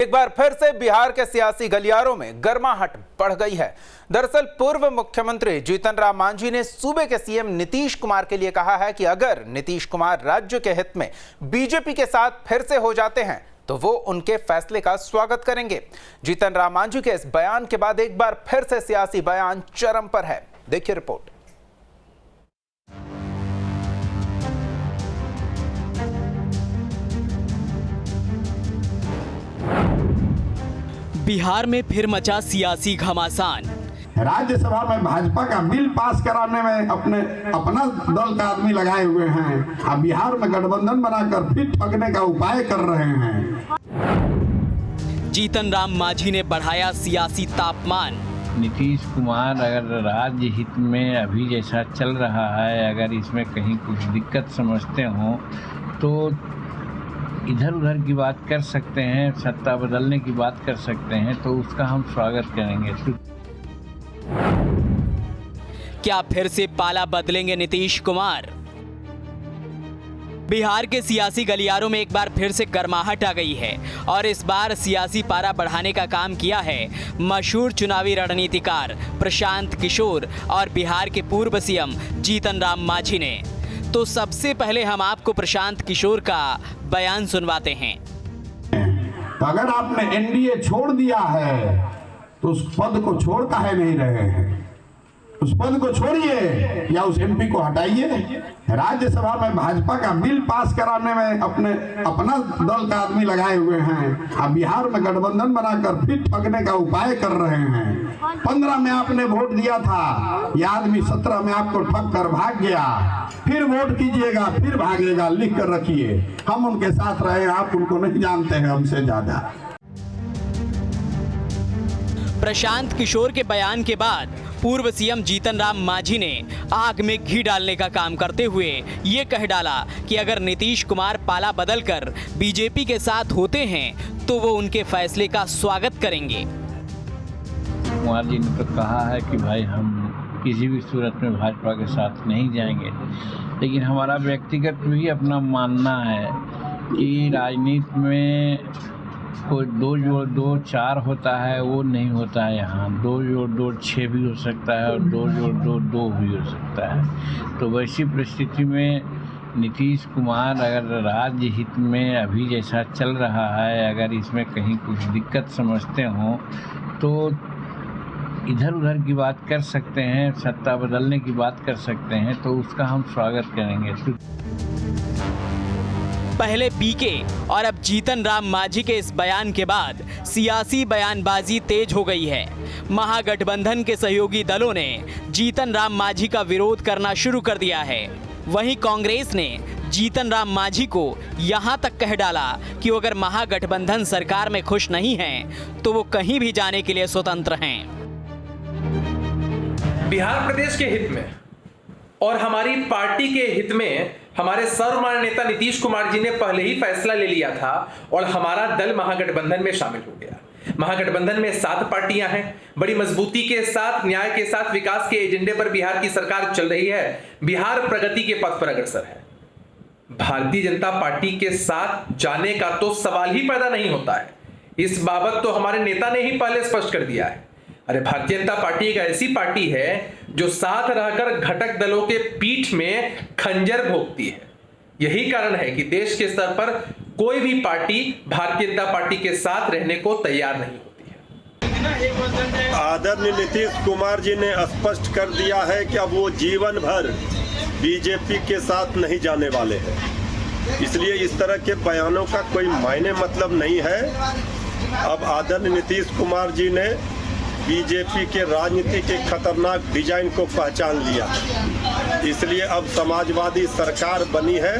एक बार फिर से बिहार के सियासी गलियारों में गर्माहट बढ़ गई है। दरअसल पूर्व मुख्यमंत्री जीतन राम मांझी ने सूबे के सीएम नीतीश कुमार के लिए कहा है कि अगर नीतीश कुमार राज्य के हित में बीजेपी के साथ फिर से हो जाते हैं तो वो उनके फैसले का स्वागत करेंगे। जीतन राम मांझी के इस बयान के बाद एक बार फिर से सियासी बयान चरम पर है। देखिए रिपोर्ट। बिहार में फिर मचा सियासी घमासान। राज्यसभा में भाजपा का बिल पास कराने में अपना दल का आदमी लगाए हुए हैं। अब बिहार में गठबंधन बनाकर फिर ठगने का उपाय कर रहे हैं। जीतन राम मांझी ने बढ़ाया सियासी तापमान। नीतीश कुमार अगर राज्य हित में अभी जैसा चल रहा है, अगर इसमें कहीं कुछ दिक्कत समझते हो तो इधर उधर की बात कर सकते हैं, सत्ता बदलने की बात कर सकते हैं, तो उसका हम स्वागत करेंगे। क्या फिर से पाला बदलेंगे नीतीश कुमार? बिहार के सियासी गलियारों में एक बार फिर से गर्माहट आ गई है और इस बार सियासी पारा बढ़ाने का काम किया है मशहूर चुनावी रणनीतिकार प्रशांत किशोर और बिहार के पूर्व सीएम जीतन राम मांझी ने। तो सबसे पहले हम आपको प्रशांत किशोर का बयान सुनवाते हैं। तो अगर आपने एनडीए छोड़ दिया है तो उस पद को छोड़ काहे नहीं रहे हैं? उस पद को छोड़िए या उस एमपी को हटाइए। राज्यसभा में भाजपा का बिल पास कराने में अपना दल का आदमी लगाए हुए हैं। अब बिहार में गठबंधन बनाकर फिर ठगने का उपाय कर रहे हैं। 15 में आपने वोट दिया था, यह आदमी 17 में आपको ठग कर भाग गया। फिर वोट कीजिएगा, फिर भागेगा। लिख कर रखिए, हम उनके साथ रहे, आप उनको नहीं जानते हैं हमसे ज्यादा। प्रशांत किशोर के बयान के बाद पूर्व सीएम जीतन राम मांझी ने आग में घी डालने का काम करते हुए ये कह डाला कि अगर नीतीश कुमार पाला बदलकर बीजेपी के साथ होते हैं तो वो उनके फैसले का स्वागत करेंगे। कुमार जी ने तो कहा है कि भाई हम किसी भी सूरत में भाजपा के साथ नहीं जाएंगे, लेकिन हमारा व्यक्तिगत भी अपना मानना है कि राजनीति में कोई 2 जोड़ 2 4 होता है, वो नहीं होता है। यहाँ 2 जोड़ 2 6 भी हो सकता है और 2 जोड़ 2 2 भी हो सकता है। तो वैसी परिस्थिति में नीतीश कुमार अगर राज्य हित में अभी जैसा चल रहा है, अगर इसमें कहीं कुछ दिक्कत समझते हो तो इधर उधर की बात कर सकते हैं, सत्ता बदलने की बात कर सकते हैं, तो उसका हम स्वागत करेंगे। पहले पीके और अब जीतन राम मांझी के इस बयान के बाद सियासी बयानबाजी तेज हो गई है। महागठबंधन के सहयोगी दलों ने जीतन राम मांझी का विरोध करना शुरू कर दिया है। वहीं कांग्रेस ने जीतन राम मांझी को यहां तक कह डाला कि अगर महागठबंधन सरकार में खुश नहीं हैं तो वो कहीं भी जाने के लिए स्वतंत्र हैं। बिहार प्रदेश के हित में और हमारी पार्टी के हित में हमारे सर्वमान्य नेता नीतीश कुमार जी ने पहले ही फैसला ले लिया था और हमारा दल महागठबंधन में शामिल हो गया। महागठबंधन में 7 पार्टियां हैं। बड़ी मजबूती के साथ, न्याय के साथ, विकास के एजेंडे पर बिहार की सरकार चल रही है। बिहार प्रगति के पथ पर अग्रसर है। भारतीय जनता पार्टी के साथ जाने का तो सवाल ही पैदा नहीं होता है। इस बाबत तो हमारे नेता ने ही पहले स्पष्ट कर दिया है। अरे भारतीय जनता पार्टी एक ऐसी पार्टी है जो साथ रहकर घटक दलों के पीठ में खंजर भोंकती है। यही कारण है कि देश के स्तर पर कोई भी पार्टी भारतीय जनता पार्टी के साथ रहने को तैयार नहीं होती है। आदरणीय नीतीश कुमार जी ने स्पष्ट कर दिया है कि अब वो जीवन भर बीजेपी के साथ नहीं जाने वाले हैं। इसलिए इस तरह के बयानों का कोई मायने मतलब नहीं है। अब आदरणीय नीतीश कुमार जी ने बीजेपी के राजनीति के खतरनाक डिजाइन को पहचान लिया, इसलिए अब समाजवादी सरकार बनी है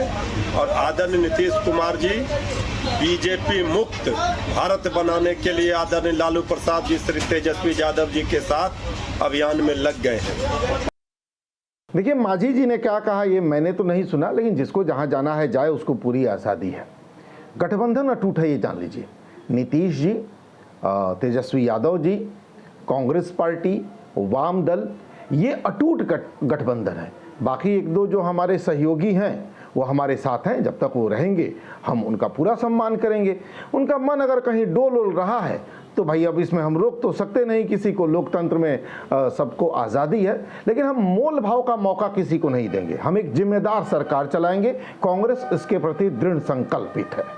और आदरणीय नीतीश कुमार जी बीजेपी मुक्त भारत बनाने के लिए आदरणीय लालू प्रसाद जी, श्री तेजस्वी यादव जी के साथ अभियान में लग गए हैं। देखिए, मांझी जी ने क्या कहा ये मैंने तो नहीं सुना, लेकिन जिसको जहां जाना है जाए, उसको पूरी आज़ादी है। गठबंधन अटूट है, ये जान लीजिए। नीतीश जी, तेजस्वी यादव जी, कांग्रेस पार्टी, वाम दल, ये अटूट गठबंधन है। बाकी 1-2 जो हमारे सहयोगी हैं वो हमारे साथ हैं, जब तक वो रहेंगे हम उनका पूरा सम्मान करेंगे। उनका मन अगर कहीं डोल ओल रहा है तो भाई अब इसमें हम रोक तो सकते नहीं किसी को, लोकतंत्र में सबको आज़ादी है, लेकिन हम मोल भाव का मौका किसी को नहीं देंगे। हम एक जिम्मेदार सरकार चलाएंगे, कांग्रेस इसके प्रति दृढ़ संकल्पित है।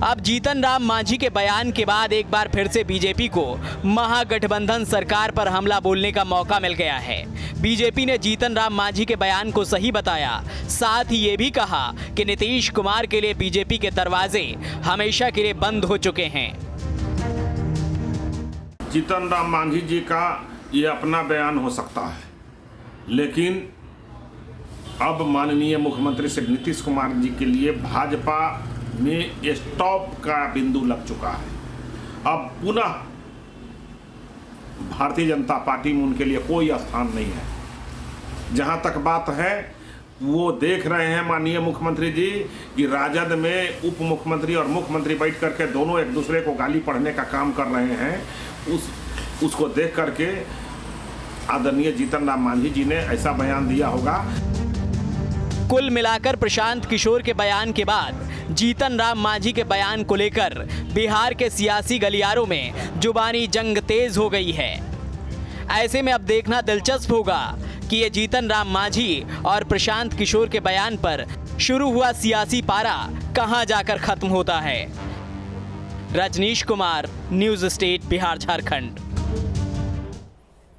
अब जीतन राम मांझी के बयान के बाद एक बार फिर से बीजेपी को महागठबंधन सरकार पर हमला बोलने का मौका मिल गया है। बीजेपी ने जीतन राम मांझी के बयान को सही बताया, साथ ही ये भी कहा कि नीतीश कुमार के लिए बीजेपी के दरवाजे हमेशा के लिए बंद हो चुके हैं। जीतन राम मांझी जी का ये अपना बयान हो सकता है, लेकिन अब माननीय मुख्यमंत्री श्री नीतीश कुमार जी के लिए भाजपा में स्टॉप का बिंदु लग चुका है। अब पुनः भारतीय जनता पार्टी में उनके लिए कोई स्थान नहीं है। जहां तक बात है वो देख रहे हैं माननीय मुख्यमंत्री जी कि राजद में उप मुख्यमंत्री और मुख्यमंत्री बैठ करके दोनों एक दूसरे को गाली पढ़ने का काम कर रहे हैं। उसको देख करके आदरणीय जीतन राम मांझी जी ने ऐसा बयान दिया होगा। कुल मिलाकर प्रशांत किशोर के बयान के बाद जीतन राम मांझी के बयान को लेकर बिहार के सियासी गलियारों में जुबानी जंग तेज हो गई है। ऐसे में अब देखना दिलचस्प होगा कि ये जीतन राम मांझी और प्रशांत किशोर के बयान पर शुरू हुआ सियासी पारा कहां जाकर खत्म होता है। Rajneesh Kumar, News State, Bihar Jharkhand.